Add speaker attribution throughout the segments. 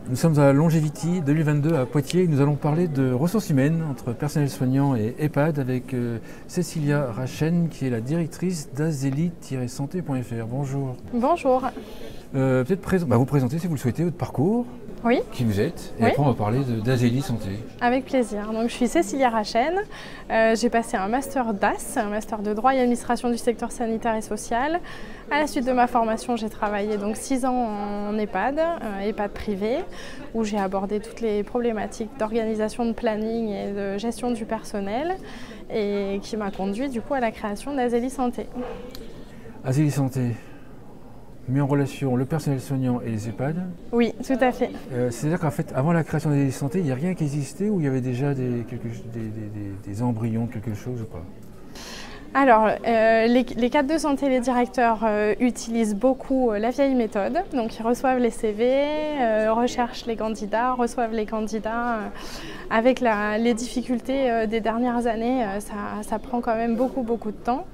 Speaker 1: Nous sommes à Longevity 2022 à Poitiers. Nous allons parler de ressources humaines entre personnel soignant et EHPAD avec Cécilia Rachen qui est la directrice d'Azeli-santé.fr. Bonjour.
Speaker 2: Bonjour.
Speaker 1: Peut-être vous présenter si vous le souhaitez votre parcours,
Speaker 2: Oui,
Speaker 1: qui vous êtes, et
Speaker 2: Oui.
Speaker 1: après on va parler d'Azeli Santé.
Speaker 2: avec plaisir. Donc, je suis Cécilia Rachen. J'ai passé un master DAS, un master de droit et administration du secteur sanitaire et social. À la suite de ma formation, j'ai travaillé donc 6 ans en EHPAD, EHPAD privé, où j'ai abordé toutes les problématiques d'organisation de planning et de gestion du personnel, et qui m'a conduit du coup à la création d'Azeli Santé.
Speaker 1: Azeli Santé met en relation le personnel soignant et les EHPAD.
Speaker 2: Oui, tout à fait.
Speaker 1: C'est-à-dire qu'en fait, avant la création d'Azeli Santé, il n'y a rien qui existait ou il y avait déjà des embryons de quelque chose ou pas?
Speaker 2: Alors, les cadres de santé et les directeurs utilisent beaucoup la vieille méthode. Donc, ils reçoivent les CV, recherchent les candidats, reçoivent les candidats. Avec les difficultés des dernières années, ça prend quand même beaucoup de temps.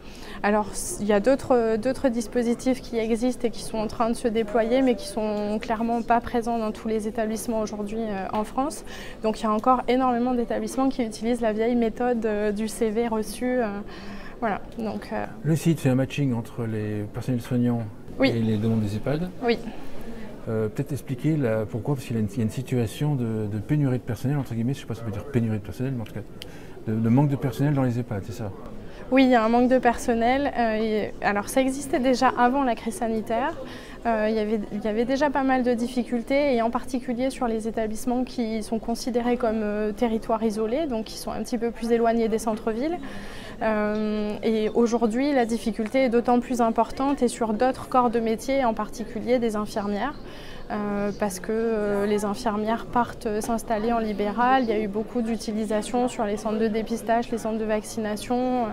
Speaker 2: Alors, il y a d'autres dispositifs qui existent et qui sont en train de se déployer, mais qui sont clairement pas présents dans tous les établissements aujourd'hui en France. Donc, il y a encore énormément d'établissements qui utilisent la vieille méthode du CV reçu. Voilà, donc,
Speaker 1: Le site fait un matching entre les personnels soignants
Speaker 2: Oui.
Speaker 1: et les demandes des EHPAD.
Speaker 2: oui.
Speaker 1: Peut-être expliquer pourquoi, parce qu'il y a une situation de pénurie de personnel, entre guillemets, je ne sais pas si on peut dire pénurie de personnel, mais en tout cas, de manque de personnel dans les EHPAD, c'est ça?
Speaker 2: Oui, il y a un manque de personnel. Alors, ça existait déjà avant la crise sanitaire. Il y avait déjà pas mal de difficultés, et en particulier sur les établissements qui sont considérés comme territoires isolés, donc qui sont un petit peu plus éloignés des centres-villes. Et aujourd'hui, la difficulté est d'autant plus importante et sur d'autres corps de métier, en particulier des infirmières. Parce que les infirmières partent s'installer en libéral. Il y a eu beaucoup d'utilisation sur les centres de dépistage, les centres de vaccination,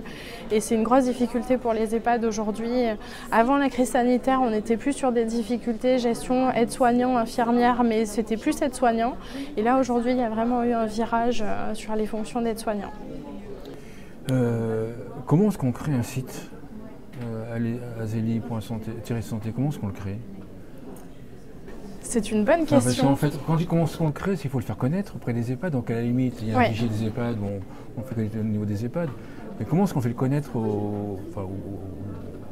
Speaker 2: et c'est une grosse difficulté pour les EHPAD aujourd'hui. Avant la crise sanitaire, on était plus sur des difficultés gestion aide-soignant, infirmière, mais c'était plus aide-soignant. Et là aujourd'hui, il y a vraiment eu un virage sur les fonctions d'aide-soignant.
Speaker 1: Comment est-ce qu'on crée un site azeli.santé, comment est-ce qu'on le crée?
Speaker 2: C'est une bonne
Speaker 1: Parce
Speaker 2: question.
Speaker 1: qu'en fait, quand on dit comment est-ce qu'on le crée, c'est qu'il faut le faire connaître auprès des EHPAD. Donc à la limite, il y a un
Speaker 2: Ouais.
Speaker 1: fichier des EHPAD, on fait connaître au niveau des EHPAD. Mais comment est-ce qu'on fait le connaître au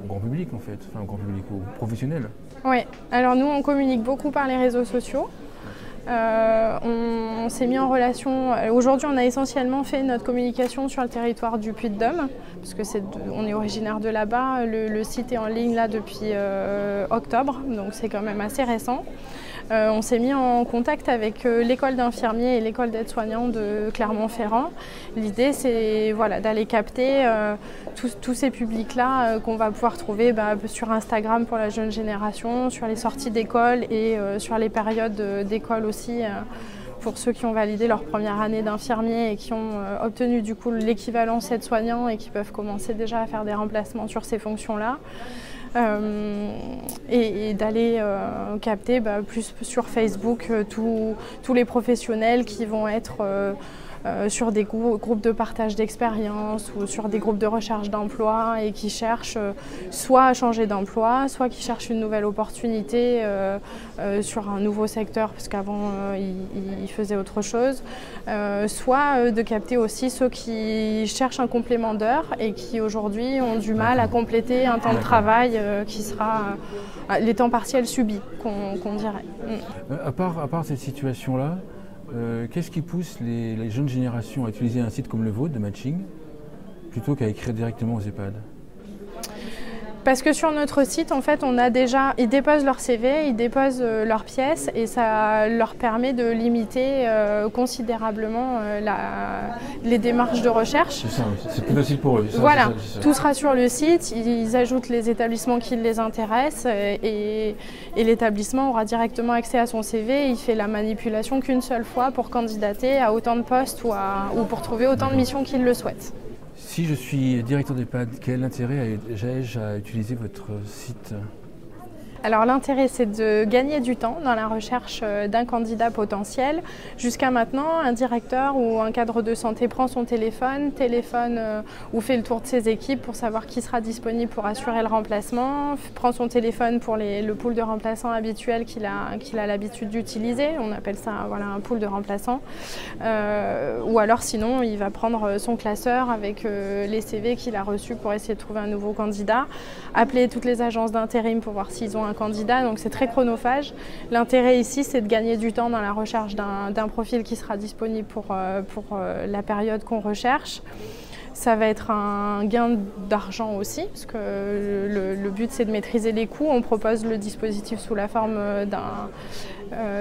Speaker 1: grand public en fait, au grand public, aux professionnels?
Speaker 2: Oui, alors nous on communique beaucoup par les réseaux sociaux. On s'est mis en relation. Aujourd'hui, on a essentiellement fait notre communication sur le territoire du Puy-de-Dôme, parce que on est originaire de là-bas. Le site est en ligne là depuis octobre, donc c'est quand même assez récent. On s'est mis en contact avec l'école d'infirmiers et l'école d'aide-soignants de Clermont-Ferrand. L'idée, c'est d'aller capter tous ces publics-là qu'on va pouvoir trouver sur Instagram pour la jeune génération, sur les sorties d'école et sur les périodes d'école aussi. Pour ceux qui ont validé leur première année d'infirmier et qui ont obtenu du coup l'équivalence aide-soignant et qui peuvent commencer déjà à faire des remplacements sur ces fonctions-là. Et d'aller capter plus sur Facebook tous les professionnels qui vont être sur des groupes de partage d'expérience ou sur des groupes de recherche d'emploi et qui cherchent soit à changer d'emploi, soit qui cherchent une nouvelle opportunité sur un nouveau secteur parce qu'avant ils faisaient autre chose, soit de capter aussi ceux qui cherchent un complément d'heures et qui aujourd'hui ont du mal à compléter un temps de travail qui sera les temps partiels subis qu'on dirait.
Speaker 1: À part cette situation-là, qu'est-ce qui pousse les jeunes générations à utiliser un site comme le vôtre de matching plutôt qu'à écrire directement aux EHPAD?
Speaker 2: Parce que sur notre site, en fait, ils déposent leur CV, ils déposent leurs pièces et ça leur permet de limiter considérablement les démarches de recherche.
Speaker 1: C'est ça, c'est plus facile pour eux.
Speaker 2: Voilà,
Speaker 1: c'est ça.
Speaker 2: tout sera sur le site, ils ajoutent les établissements qui les intéressent et l'établissement aura directement accès à son CV. Il fait la manipulation qu'une seule fois pour candidater à autant de postes ou pour trouver autant de missions qu'il le souhaite.
Speaker 1: Si je suis directeur d'EHPAD, quel intérêt ai-je à utiliser votre site?
Speaker 2: Alors l'intérêt, c'est de gagner du temps dans la recherche d'un candidat potentiel. Jusqu'à maintenant, un directeur ou un cadre de santé prend son téléphone ou fait le tour de ses équipes pour savoir qui sera disponible pour assurer le remplacement, prend son téléphone pour le pool de remplaçants habituel qu'il a l'habitude d'utiliser. On appelle ça un pool de remplaçants. Ou alors sinon, il va prendre son classeur avec les CV qu'il a reçus pour essayer de trouver un nouveau candidat, appeler toutes les agences d'intérim pour voir s'ils ont un candidat, donc c'est très chronophage. L'intérêt ici, c'est de gagner du temps dans la recherche d'un profil qui sera disponible pour la période qu'on recherche. Ça va être un gain d'argent aussi, parce que le but c'est de maîtriser les coûts. On propose le dispositif sous la forme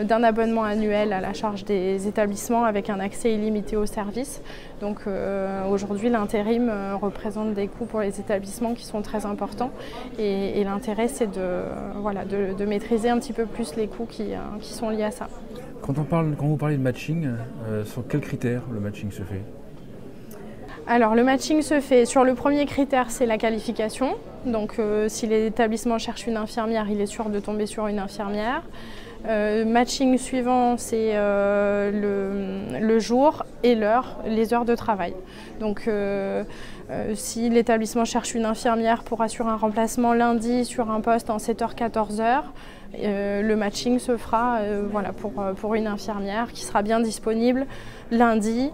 Speaker 2: d'un abonnement annuel à la charge des établissements avec un accès illimité au service. Donc aujourd'hui l'intérim représente des coûts pour les établissements qui sont très importants et l'intérêt c'est de maîtriser un petit peu plus les coûts qui sont liés à ça.
Speaker 1: Quand vous parlez de matching, sur quels critères le matching se fait ?
Speaker 2: Alors le matching se fait sur le premier critère, c'est la qualification. Donc si l'établissement cherche une infirmière, il est sûr de tomber sur une infirmière. Matching suivant, c'est le jour et l'heure, les heures de travail. Donc si l'établissement cherche une infirmière pour assurer un remplacement lundi sur un poste en 7h-14h, le matching se fera pour une infirmière qui sera bien disponible lundi.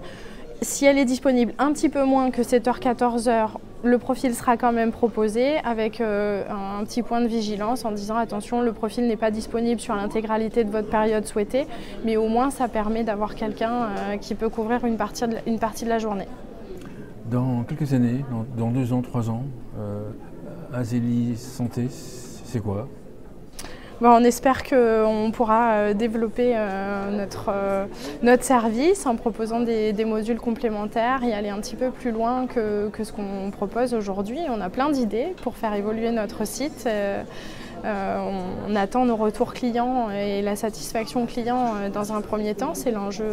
Speaker 2: Si elle est disponible un petit peu moins que 7h-14h, le profil sera quand même proposé avec un petit point de vigilance en disant attention, le profil n'est pas disponible sur l'intégralité de votre période souhaitée, mais au moins ça permet d'avoir quelqu'un qui peut couvrir une partie de la journée.
Speaker 1: Dans quelques années, dans 2 ans, 3 ans, Azélie Santé, c'est quoi ?
Speaker 2: On espère qu'on pourra développer notre service en proposant des modules complémentaires et aller un petit peu plus loin que ce qu'on propose aujourd'hui. On a plein d'idées pour faire évoluer notre site. On attend nos retours clients et la satisfaction client dans un premier temps, c'est l'enjeu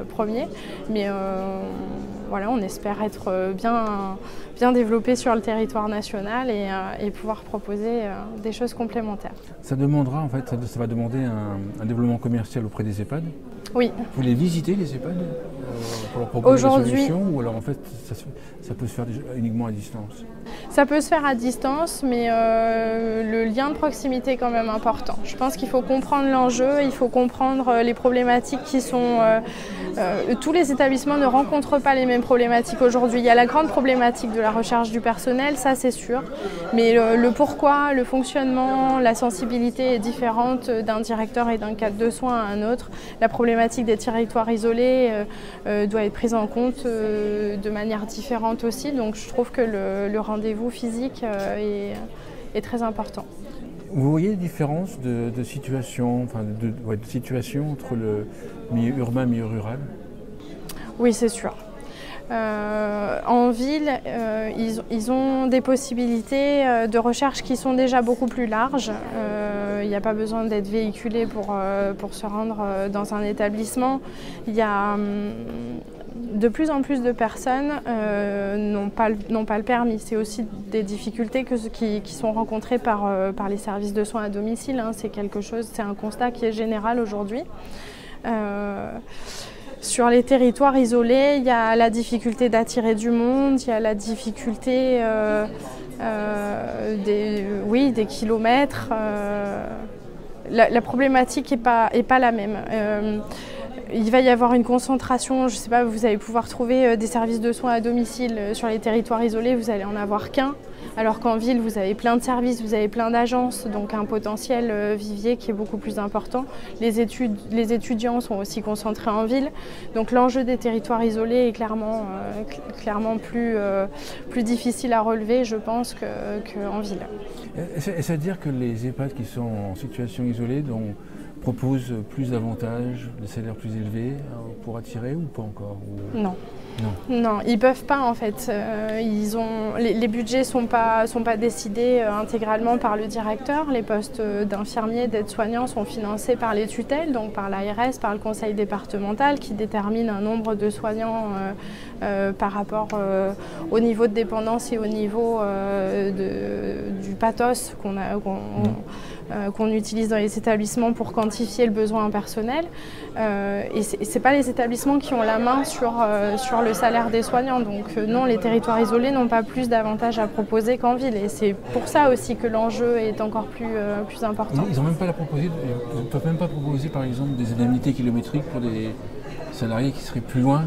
Speaker 2: premier. Mais on espère être bien développé sur le territoire national et pouvoir proposer des choses complémentaires.
Speaker 1: Ça va demander un développement commercial auprès des EHPAD ?
Speaker 2: Oui.
Speaker 1: Vous les visitez, les EHPAD, pour leur proposer des solutions, ou alors en fait ça peut se faire uniquement à distance ?
Speaker 2: Ça peut se faire à distance, mais le lien de proximité est quand même important. Je pense qu'il faut comprendre l'enjeu, il faut comprendre les problématiques qui sont... tous les établissements ne rencontrent pas les mêmes problématiques aujourd'hui. Il y a la grande problématique de la recherche du personnel, ça c'est sûr, mais le pourquoi, le fonctionnement, la sensibilité est différente d'un directeur et d'un cadre de soins à un autre. La problématique des territoires isolés doit être prise en compte de manière différente aussi, donc je trouve que le rendez-vous physique est très important.
Speaker 1: Vous voyez des différences de situation, de situation entre le milieu urbain et le milieu rural ?
Speaker 2: Oui, c'est sûr. En ville, ils ont des possibilités de recherche qui sont déjà beaucoup plus larges. Il n'y a pas besoin d'être véhiculé pour se rendre dans un établissement. Il y a de plus en plus de personnes n'ont pas le permis. C'est aussi des difficultés qui sont rencontrées par les services de soins à domicile. C'est un constat qui est général aujourd'hui. Sur les territoires isolés, il y a la difficulté d'attirer du monde, il y a la difficulté des kilomètres. La problématique n'est pas la même. Il va y avoir une concentration, je ne sais pas, vous allez pouvoir trouver des services de soins à domicile sur les territoires isolés, vous allez en avoir qu'un. Alors qu'en ville, vous avez plein de services, vous avez plein d'agences, donc un potentiel vivier qui est beaucoup plus important. Les étudiants sont aussi concentrés en ville, donc l'enjeu des territoires isolés est clairement plus difficile à relever, je pense, qu'en ville.
Speaker 1: Est-ce à dire que les EHPAD qui sont en situation isolée propose plus d'avantages, des salaires plus élevés pour attirer ou pas encore
Speaker 2: Non.
Speaker 1: Non,
Speaker 2: ils ne peuvent pas en fait. Les budgets ne sont pas décidés intégralement par le directeur. Les postes d'infirmiers, d'aides-soignants sont financés par les tutelles, donc par l'ARS, par le conseil départemental qui détermine un nombre de soignants par rapport au niveau de dépendance et au niveau du pathos qu'on utilise dans les établissements pour quantifier le besoin personnel. Et ce n'est pas les établissements qui ont la main sur le salaire des soignants. Donc non, les territoires isolés n'ont pas plus d'avantages à proposer qu'en ville. Et c'est pour ça aussi que l'enjeu est encore plus important.
Speaker 1: Ils ne peuvent même pas proposer par exemple des indemnités kilométriques pour des salariés qui seraient plus loin.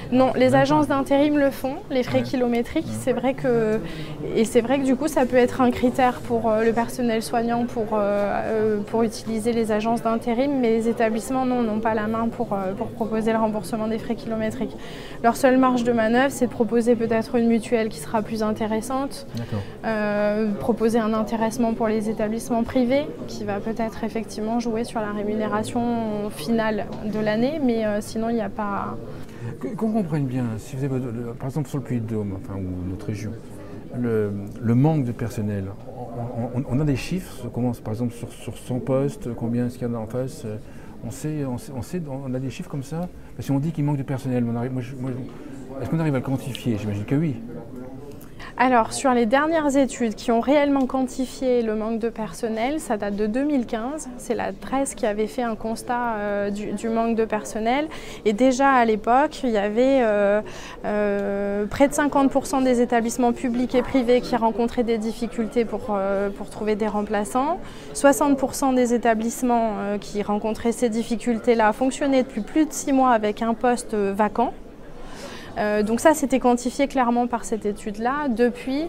Speaker 2: Non, les agences d'intérim le font, les frais kilométriques. C'est vrai que du coup ça peut être un critère pour le personnel soignant pour utiliser les agences d'intérim, mais les établissements n'ont pas la main pour proposer le remboursement des frais kilométriques. Leur seule marge de manœuvre, c'est de proposer peut-être une mutuelle qui sera plus intéressante, proposer un intéressement pour les établissements privés qui va peut-être effectivement jouer sur la rémunération finale de l'année, mais sinon il n'y a pas...
Speaker 1: Qu'on comprenne bien, si vous avez, par exemple sur le Puy-de-Dôme, ou notre région, le manque de personnel, on a des chiffres, on commence par exemple sur 100 postes, combien est-ce qu'il y en a en face, on a des chiffres comme ça, parce qu'on dit qu'il manque de personnel, est-ce qu'on arrive à le quantifier? J'imagine que oui.
Speaker 2: Alors, sur les dernières études qui ont réellement quantifié le manque de personnel, ça date de 2015. C'est la DREES qui avait fait un constat du manque de personnel. Et déjà à l'époque, il y avait près de 50% des établissements publics et privés qui rencontraient des difficultés pour trouver des remplaçants. 60% des établissements qui rencontraient ces difficultés-là fonctionnaient depuis plus de 6 mois avec un poste vacant. Donc ça, c'était quantifié clairement par cette étude-là. Depuis,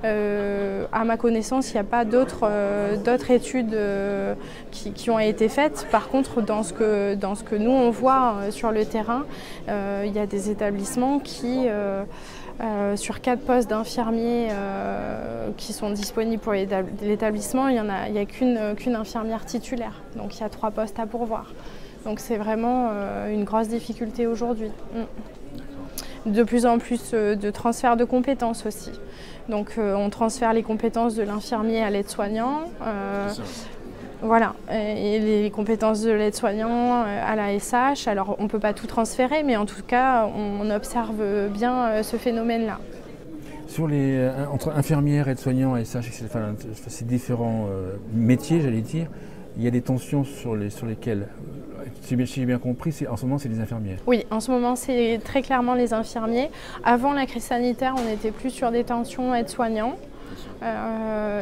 Speaker 2: à ma connaissance, il n'y a pas d'autres études qui ont été faites. Par contre, dans ce que nous, on voit sur le terrain, il y a des établissements qui, sur 4 postes d'infirmiers qui sont disponibles pour l'établissement, il n'y a qu'une infirmière titulaire. Donc il y a 3 postes à pourvoir. Donc c'est vraiment une grosse difficulté aujourd'hui. De plus en plus de transfert de compétences aussi. Donc on transfère les compétences de l'infirmier à l'aide-soignant. Voilà, et les compétences de l'aide-soignant à la SH. Alors on ne peut pas tout transférer, mais en tout cas on observe bien ce phénomène-là.
Speaker 1: Sur entre infirmières, aides-soignants, SH, ces différents métiers, j'allais dire, il y a des tensions sur lesquelles, si j'ai bien compris, en ce moment c'est les infirmières.
Speaker 2: Oui, en ce moment c'est très clairement les infirmiers. Avant la crise sanitaire, on était plus sur des tensions aides-soignants.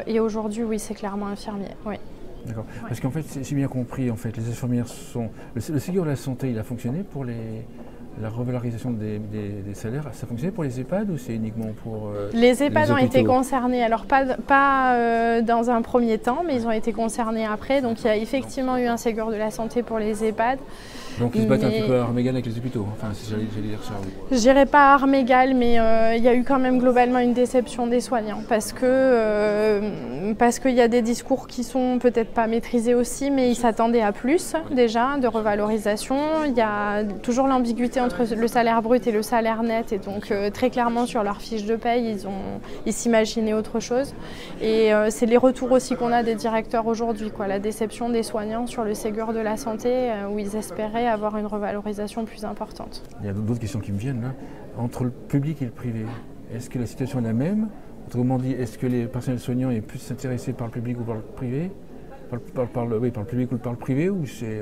Speaker 2: Et aujourd'hui, oui, c'est clairement infirmier. Oui.
Speaker 1: D'accord. Ouais. Parce qu'en fait, si j'ai bien compris, en fait, les infirmières sont... Le Ségur de la santé, il a fonctionné pour la revalorisation des salaires. Ça fonctionnait pour les EHPAD ou c'est uniquement pour
Speaker 2: les EHPAD ont été concernés, alors pas dans un premier temps, mais ils ont été concernés après. Donc il y a effectivement eu un Ségur de la santé pour les EHPAD.
Speaker 1: Donc ils se battent un petit peu à armes égales avec les hôpitaux, enfin si j'allais dire ça.
Speaker 2: Je dirais pas à armes égales, mais il y a eu quand même globalement une déception des soignants parce qu'il y a des discours qui sont peut-être pas maîtrisés aussi, mais ils s'attendaient à plus déjà de revalorisation. Il y a toujours l'ambiguïté entre le salaire brut et le salaire net, et donc très clairement sur leur fiche de paye, ils s'imaginaient autre chose. Et c'est les retours aussi qu'on a des directeurs aujourd'hui, la déception des soignants sur le Ségur de la santé où ils espéraient avoir une revalorisation plus importante.
Speaker 1: Il y a d'autres questions qui me viennent là. Entre le public et le privé, est-ce que la situation est la même? Autrement dit, est-ce que les personnels soignants sont plus intéressés par le public ou par le privé? Par le public ou par le privé, ou c'est...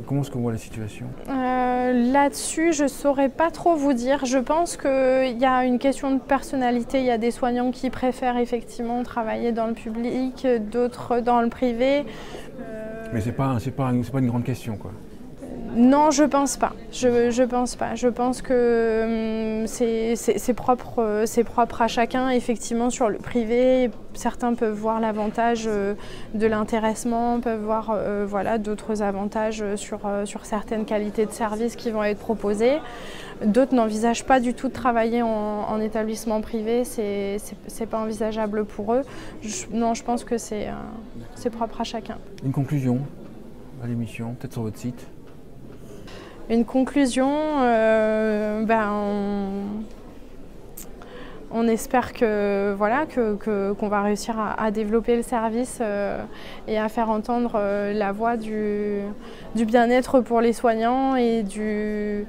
Speaker 1: Comment est-ce qu'on voit la situation?
Speaker 2: Là-dessus, je ne saurais pas trop vous dire. Je pense qu'il y a une question de personnalité. Il y a des soignants qui préfèrent effectivement travailler dans le public, d'autres dans le privé.
Speaker 1: Mais c'est pas une grande question, quoi.
Speaker 2: Non, je pense pas. Je pense pas. Je pense que c'est propre à chacun. Effectivement, sur le privé, certains peuvent voir l'avantage de l'intéressement, peuvent voir voilà, d'autres avantages sur certaines qualités de services qui vont être proposées. D'autres n'envisagent pas du tout de travailler en établissement privé. C'est pas envisageable pour eux. Non, je pense que c'est propre à chacun.
Speaker 1: Une conclusion à l'émission, peut-être sur votre site?
Speaker 2: Une conclusion, on espère que voilà qu'on va réussir à développer le service et à faire entendre la voix du bien-être pour les soignants et de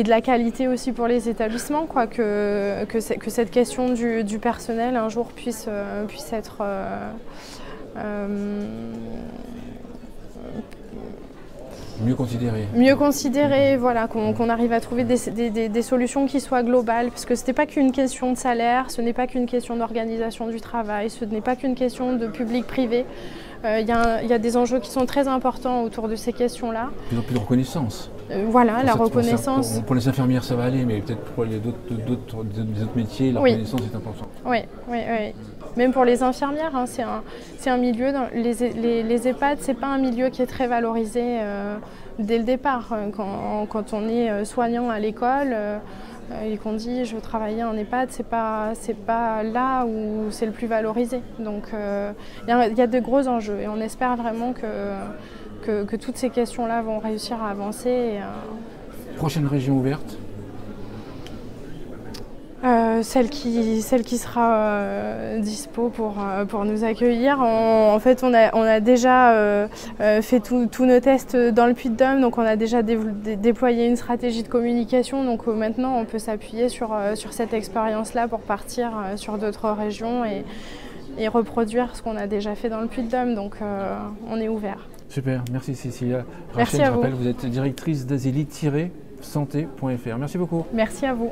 Speaker 2: la qualité aussi pour les établissements, quoi, que cette question du personnel un jour puisse être Mieux considéré, voilà, qu'on arrive à trouver des solutions qui soient globales, parce que ce n'est pas qu'une question de salaire, ce n'est pas qu'une question d'organisation du travail, ce n'est pas qu'une question de public-privé. Il y a des enjeux qui sont très importants autour de ces questions-là.
Speaker 1: Plus de reconnaissance.
Speaker 2: Voilà, la reconnaissance.
Speaker 1: Pour les infirmières, ça va aller, mais peut-être pour d'autres métiers, la reconnaissance est importante.
Speaker 2: Oui. Même pour les infirmières, hein, c'est un milieu, les EHPAD, ce n'est pas un milieu qui est très valorisé dès le départ. Quand on est soignant à l'école et qu'on dit je veux travailler en EHPAD, c'est pas là où c'est le plus valorisé. Donc il y a de gros enjeux et on espère vraiment que toutes ces questions-là vont réussir à avancer.
Speaker 1: Prochaine région ouverte?
Speaker 2: Celle qui sera dispo pour nous accueillir. En fait, on a déjà fait tous nos tests dans le Puy-de-Dôme, donc on a déjà déployé une stratégie de communication. Donc maintenant, on peut s'appuyer sur cette expérience-là pour partir sur d'autres régions et reproduire ce qu'on a déjà fait dans le Puy-de-Dôme. Donc on est ouvert.
Speaker 1: Super, merci Cécilia.
Speaker 2: Merci
Speaker 1: Rachel,
Speaker 2: à
Speaker 1: je rappelle,
Speaker 2: vous.
Speaker 1: vous êtes directrice d'Asélie-santé.fr. Merci beaucoup.
Speaker 2: Merci à vous.